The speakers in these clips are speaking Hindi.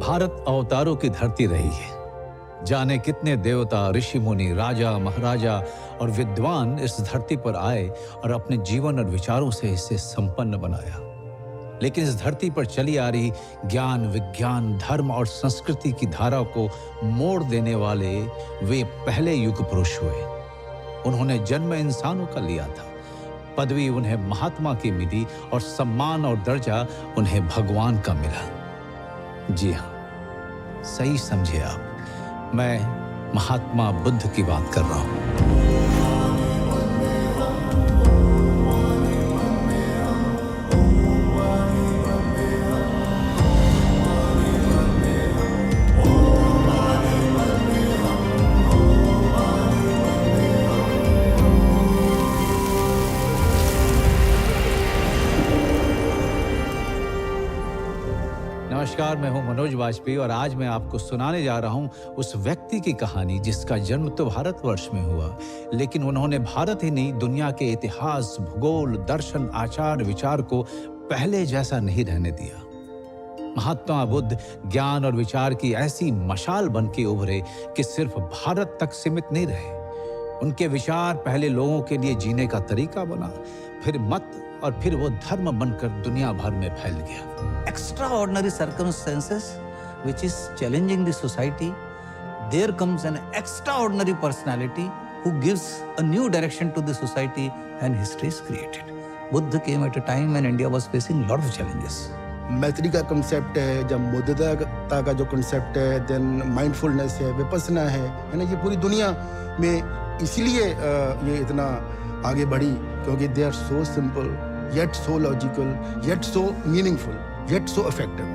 भारत अवतारों की धरती रही है। जाने कितने देवता, ऋषि मुनि, राजा, महाराजा और विद्वान इस धरती पर आए और अपने जीवन और विचारों से इसे संपन्न बनाया। लेकिन इस धरती पर चली आ रही ज्ञान, विज्ञान, धर्म और संस्कृति की धारा को मोड़ देने वाले वे पहले युग पुरुष हुए। उन्होंने जन्म इंसानों का लिया था, पदवी उन्हें महात्मा की मिली और सम्मान और दर्जा उन्हें भगवान का मिला। जी हाँ, सही समझे आप, मैं महात्मा बुद्ध की बात कर रहा हूं। नमस्कार, मैं हूं मनोज वाजपेयी और आज मैं आपको सुनाने जा रहा हूं उस व्यक्ति की कहानी जिसका जन्म तो भारतवर्ष में हुआ, लेकिन उन्होंने भारत ही नहीं, दुनिया के इतिहास, भूगोल, दर्शन, आचार, विचार को पहले जैसा नहीं रहने दिया। महात्मा बुद्ध ज्ञान और विचार की ऐसी मशाल बन के उभरे कि सिर्फ भारत तक सीमित नहीं रहे। उनके विचार पहले लोगों के लिए जीने का तरीका बना, फिर मत और फिर वो धर्म बनकर दुनिया भर में फैल गया। Extraordinary circumstances which is challenging the society, there comes an extraordinary personality who gives a new direction to the society and history is created. Buddha came at a time when India was facing lot of challenges. मैत्री का कंसेप्ट है, जब बुद्धता का जो कंसेप्ट है, देन माइंडफुलनेस है, विपස්සना है ना, ये पूरी दुनिया में इसलिए ये इतना आगे बढ़ी क्योंकि they are so simple yet so logical yet so meaningful yet so effective.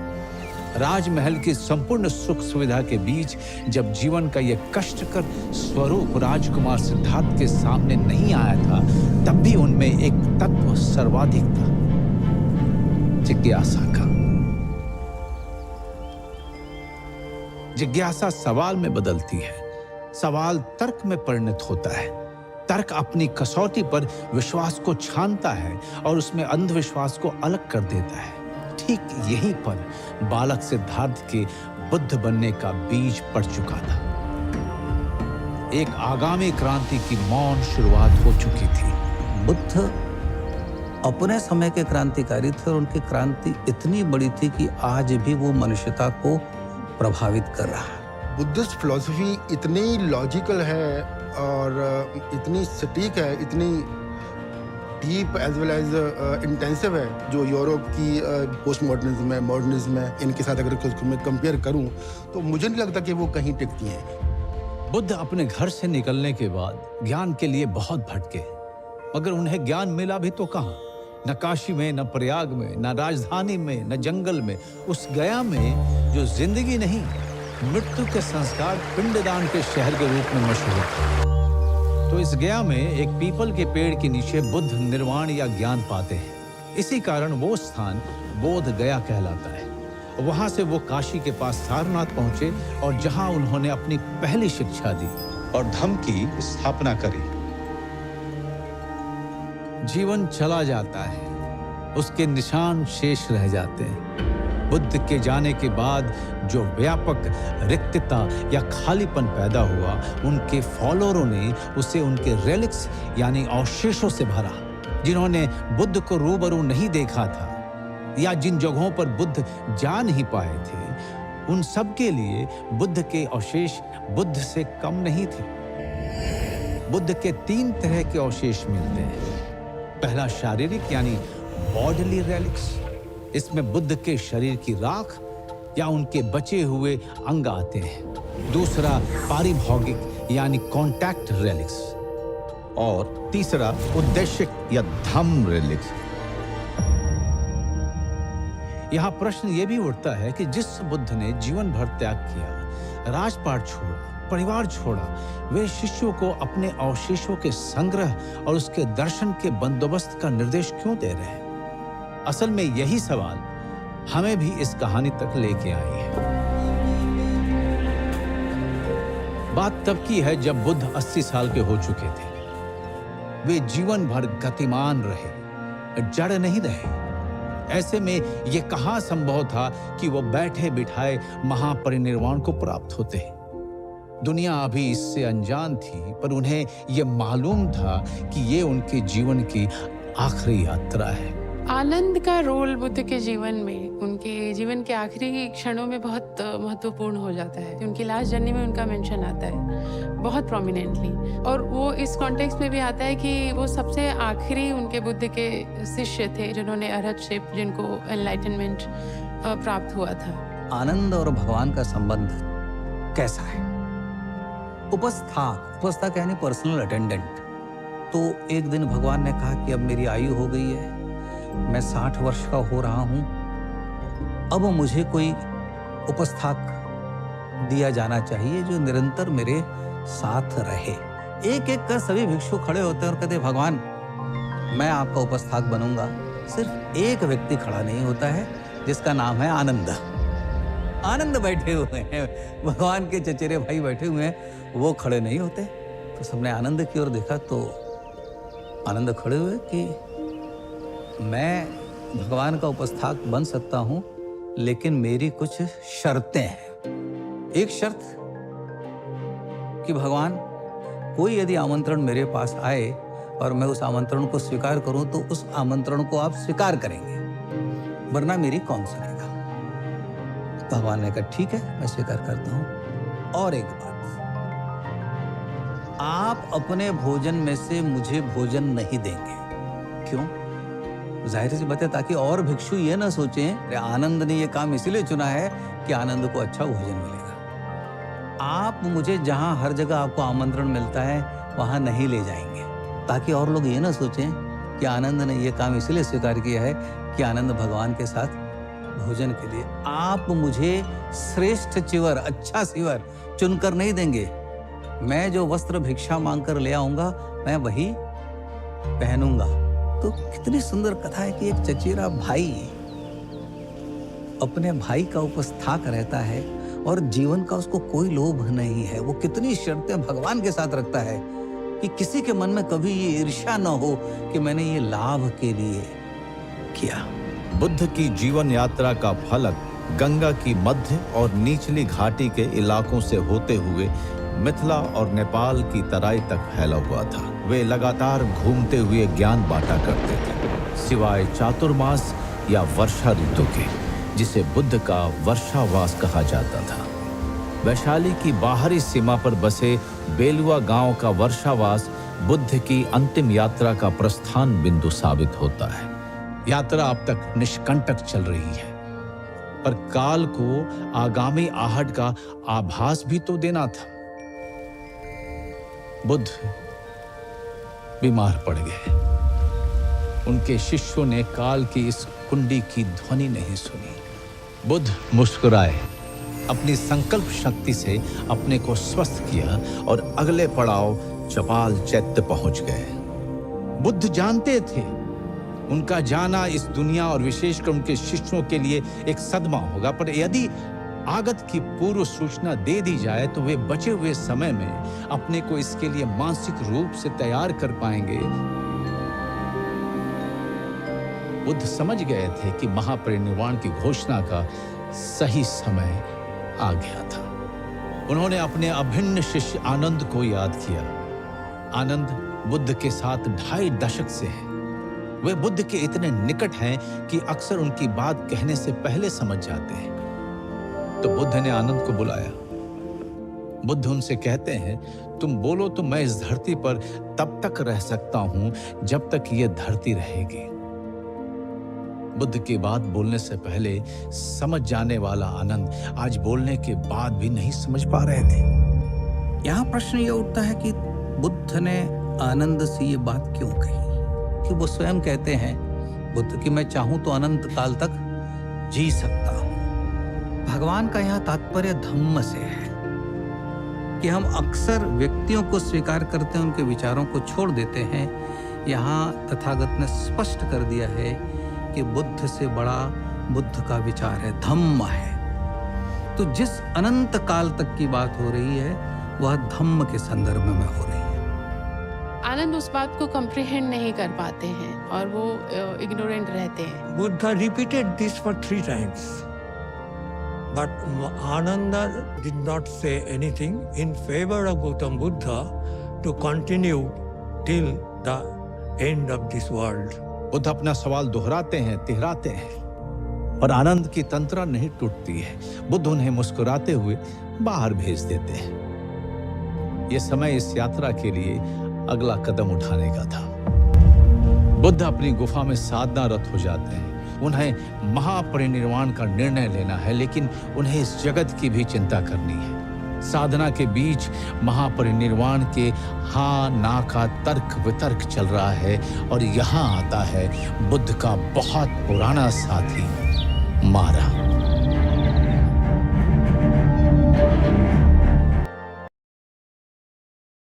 राजमहल की संपूर्ण सुख सुविधा के बीच जब जीवन का यह कष्टकर स्वरूप राजकुमार सिद्धार्थ के सामने नहीं आया था, तब भी उनमें एक तत्व सर्वाधिक था, जिज्ञासा का। जिज्ञासा सवाल में बदलती है, सवाल तर्क में परिणत होता है, तर्क अपनी कसौटी पर विश्वास को छानता है और उसमें अंधविश्वास को अलग कर देता है। ठीक यहीं पर बालक सिद्धार्थ के बुद्ध बनने का बीज पड़ चुका था। एक आगामी क्रांति की मौन शुरुआत हो चुकी थी। बुद्ध अपने समय के क्रांतिकारी थे और उनकी क्रांति इतनी बड़ी थी कि आज भी वो मनुष्यता को प्रभावित कर रहा है। बुद्धिस्ट फिलॉसफी इतनी लॉजिकल है और इतनी सटीक है, इतनी deep as well as intensive है, जो यूरोप की पोस्ट मॉडर्निज्म है, मॉडर्निज्म है, इनके साथ अगर उसको मैं कंपेयर करूं तो मुझे नहीं लगता कि वो कहीं टिकती हैं। बुद्ध अपने घर से निकलने के बाद ज्ञान के लिए बहुत भटके, मगर उन्हें ज्ञान मिला भी तो कहाँ? न काशी में, न प्रयाग में, न राजधानी में, न जंगल में, उस गया में जो जिंदगी नहीं, मृत्यु के संस्कार पिंडदान के शहर के रूप में मशहूर था। तो इस गया में एक पीपल के पेड़ के नीचे बुद्ध निर्वाण या ज्ञान पाते हैं। इसी कारण वो स्थान बोध गया कहलाता है। वहां से वो काशी के पास सारनाथ पहुंचे और जहां उन्होंने अपनी पहली शिक्षा दी और धम्म की स्थापना करी। जीवन चला जाता है, उसके निशान शेष रह जाते हैं। बुद्ध के जाने के बाद जो व्यापक रिक्तता या खालीपन पैदा हुआ, उनके फॉलोअरों ने उसे उनके रेलिक्स यानी अवशेषों से भरा। जिन्होंने बुद्ध को रूबरू नहीं देखा था या जिन जगहों पर बुद्ध जा नहीं पाए थे, उन सब के लिए बुद्ध के अवशेष बुद्ध से कम नहीं थे। बुद्ध के 3 तरह के अवशेष मिलते हैं। पहला शारीरिक यानी बॉडीली रेलिक्स, इसमें बुद्ध के शरीर की राख या उनके बचे हुए अंग आते हैं। दूसरा पारिभौगिक यानी कॉन्टैक्ट रेलिक्स और तीसरा उद्देश्य या धम्म रेलिक्स। यहां प्रश्न यह भी उठता है कि जिस बुद्ध ने जीवन भर त्याग किया, राजपाट छोड़ा, परिवार छोड़ा, वे शिष्यों को अपने अवशेषों के संग्रह और उसके दर्शन के बंदोबस्त का निर्देश क्यों दे रहे हैं? असल में यही सवाल हमें भी इस कहानी तक लेके आई है। बात तब की है जब बुद्ध 80 साल के हो चुके थे। वे जीवन भर गतिमान रहे, जड़ नहीं रहे। ऐसे में ये कहाँ संभव था कि वो बैठे बिठाए महापरिनिर्वाण को प्राप्त होते। दुनिया अभी इससे अनजान थी, पर उन्हें ये मालूम था कि ये उनके जीवन की आखिरी यात्रा है। आनंद का रोल बुद्ध के जीवन में, उनके जीवन के आखिरी क्षणों में बहुत महत्वपूर्ण हो जाता है। उनकी लास्ट जर्नी में उनका मेंशन आता है बहुत प्रोमिनेंटली, और वो इस कॉन्टेक्स्ट में भी आता है कि वो सबसे आखिरी उनके बुद्ध के शिष्य थे जिन्होंने अरहतशिप, जिनको एनलाइटनमेंट प्राप्त हुआ था। आनंद और भगवान का संबंध कैसा है? उपस्थाक यानी पर्सनल अटेंडेंट। तो एक दिन भगवान ने कहा कि अब मेरी आयु हो गई है, मैं 60 वर्ष का हो रहा हूं, अब मुझे कोई उपस्थाक दिया जाना चाहिए जो निरंतर मेरे साथ रहे। एक एक कर सभी भिक्षु खड़े होते हैं और कहते, भगवान मैं आपका उपस्थाक बनूंगा। सिर्फ एक व्यक्ति खड़ा नहीं होता है जिसका नाम है आनंद। आनंद बैठे हुए हैं, भगवान के चचेरे भाई बैठे हुए हैं, वो खड़े नहीं होते। तो सबने आनंद की ओर देखा तो आनंद खड़े हुए कि मैं भगवान का उपस्थाक बन सकता हूं, लेकिन मेरी कुछ शर्तें हैं। एक शर्त कि भगवान कोई यदि आमंत्रण मेरे पास आए और मैं उस आमंत्रण को स्वीकार करूं तो उस आमंत्रण को आप स्वीकार करेंगे, वरना मेरी कौन सुनेगा। भगवान ने कहा ठीक है, मैं स्वीकार करता हूं। और एक बात, आप अपने भोजन में से मुझे भोजन नहीं देंगे। क्यों? जाहिर सी बात है, ताकि और भिक्षु ये ना सोचें अरे आनंद ने ये काम इसीलिए चुना है कि आनंद को अच्छा भोजन मिलेगा। आप मुझे जहां हर जगह आपको आमंत्रण मिलता है वहां नहीं ले जाएंगे, ताकि और लोग ये ना सोचें कि आनंद ने ये काम इसलिए स्वीकार किया है कि आनंद भगवान के साथ भोजन के लिए। आप मुझे श्रेष्ठ चिवर, अच्छा सिवर चुनकर नहीं देंगे। मैं जो वस्त्र भिक्षा मांगकर ले आऊंगा मैं वही पहनूंगा। तो कितनी सुंदर कथा है कि एक चचेरा भाई अपने भाई का उपस्थाक रहता है और जीवन का उसको कोई लोभ नहीं है। वो कितनी शर्तें भगवान के साथ रखता है कि किसी के मन में कभी ये ईर्ष्या न हो कि मैंने ये लाभ के लिए किया। बुद्ध की जीवन यात्रा का फलक गंगा की मध्य और निचली घाटी के इलाकों से होते हुए मिथिला और नेपाल की तराई तक फैला हुआ था। वे लगातार घूमते हुए ज्ञान बांटा करते थे, सिवाय चातुर्मास या वर्षा ऋतु के, जिसे बुद्ध का वर्षावास कहा जाता था। वैशाली की बाहरी सीमा पर बसे बेलुआ गांव का वर्षावास बुद्ध की अंतिम यात्रा का प्रस्थान बिंदु साबित होता है। यात्रा अब तक निष्कंटक चल रही है, पर काल को आगामी आहट का आभास भी तो देना था। बुद्ध बीमार पड़ गए। उनके शिष्यों ने काल की इस कुंडी की ध्वनि नहीं सुनी। बुद्ध मुस्कुराए, अपनी संकल्प शक्ति से अपने को स्वस्थ किया और अगले पड़ाव चपाल चैत्य पहुंच गए। बुद्ध जानते थे उनका जाना इस दुनिया और विशेषकर उनके शिष्यों के लिए एक सदमा होगा, पर यदि आगत की पूर्व सूचना दे दी जाए तो वे बचे हुए समय में अपने को इसके लिए मानसिक रूप से तैयार कर पाएंगे। बुद्ध समझ गए थे कि महापरिनिर्वाण की घोषणा का सही समय आ गया था। उन्होंने अपने अभिन्न शिष्य आनंद को याद किया। आनंद बुद्ध के साथ 2.5 दशक से हैं। वे बुद्ध के इतने निकट हैं कि अक्सर उनकी बात कहने से पहले समझ जाते हैं। तो बुद्ध ने आनंद को बुलाया। बुद्ध उनसे कहते हैं, तुम बोलो तो मैं इस धरती पर तब तक रह सकता हूं जब तक ये धरती रहेगी। बुद्ध की बात बोलने से पहले समझ जाने वाला आनंद आज बोलने के बाद भी नहीं समझ पा रहे थे। यहां प्रश्न ये उठता है कि बुद्ध ने आनंद से ये बात क्यों कही, कि वो स्वयं कहते हैं बुद्ध कि मैं चाहूं तो अनंत काल तक जी सकता हूं। भगवान का यहाँ तात्पर्य धम्म से है कि हम अक्सर व्यक्तियों को स्वीकार करते हैं, उनके विचारों को छोड़ देते हैं। यहाँ तथागत ने स्पष्ट कर दिया है कि बुद्ध से बड़ा बुद्ध का विचार है, धम्म है। तो जिस अनंत काल तक की बात हो रही है वह धम्म के संदर्भ में हो रही है। आनंद उस बात को कम्प्रिहेंड नहीं कर पाते हैं और वो इग्नोरेंट रहते हैं। Buddha repeated this for 3 times. But Ananda did not say anything in favor of Gautam Buddha to continue till the end of this world. Buddha अपना सवाल दोहराते हैं, तिहराते हैं, और आनंद की तंत्रा नहीं टूटती है। बुद्ध उन्हें मुस्कुराते हुए बाहर भेज देते हैं। यह समय इस यात्रा के लिए अगला कदम उठाने का था। बुद्ध अपनी गुफा में साधनारत हो जाते हैं। उन्हें महापरिनिर्वाण का निर्णय लेना है, लेकिन उन्हें इस जगत की भी चिंता करनी है। साधना के बीच महापरिनिर्वाण के हाँ ना का तर्क वितर्क चल रहा है, और यहाँ आता है बुद्ध का बहुत पुराना साथी मारा।